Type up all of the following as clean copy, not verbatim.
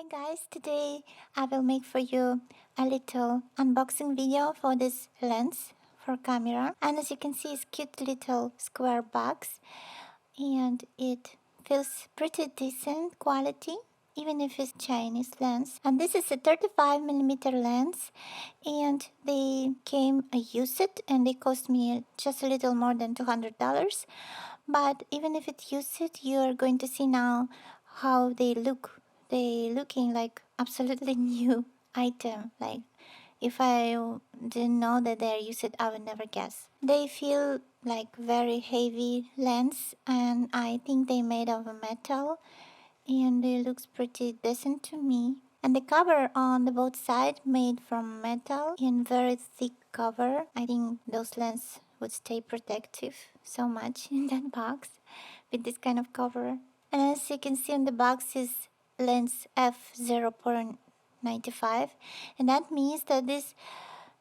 Hi guys, today I will make for you a little unboxing video for this lens for camera, and as you can see it's cute little square box and it feels pretty decent quality even if it's Chinese lens. And this is a 35mm lens and they came used and they cost me just a little more than $200, but even if it's used you are going to see now how they look. They looking like absolutely new item. Like if I didn't know that they're used, I would never guess. They feel like very heavy lens, and I think they made of metal, and it looks pretty decent to me. And the cover on the both side made from metal and very thick cover. I think those lenses would stay protective so much in that box with this kind of cover. And as you can see on the box is lens f0.95, and that means that these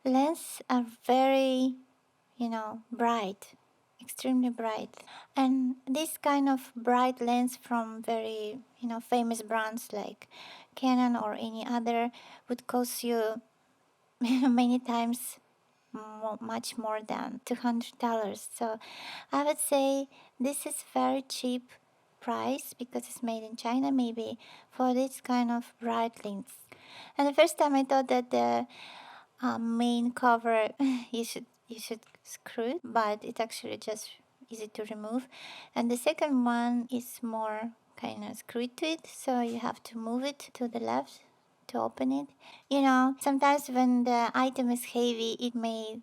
lenses are very, bright, extremely bright. And this kind of bright lens from very, famous brands like Canon or any other would cost you many times much more than $200. So I would say this is very cheap price because it's made in China, maybe, for this kind of bright lens. And the first time I thought that the main cover you should screw it, but it's actually just easy to remove. And the second one is more kind of screwed to it, so you have to move it to the left to open it. Sometimes when the item is heavy, it may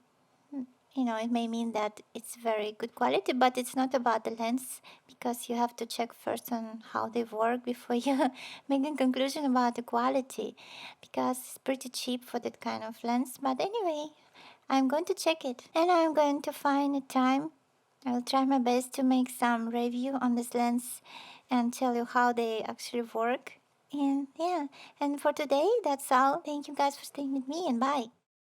mean that it's very good quality, but it's not about the lens, because you have to check first on how they work before you make a conclusion about the quality, because it's pretty cheap for that kind of lens. But anyway, I'm going to check it and I'm going to find a time. I'll try my best to make some review on this lens and tell you how they actually work. And yeah, and for today, that's all. Thank you guys for staying with me, and bye.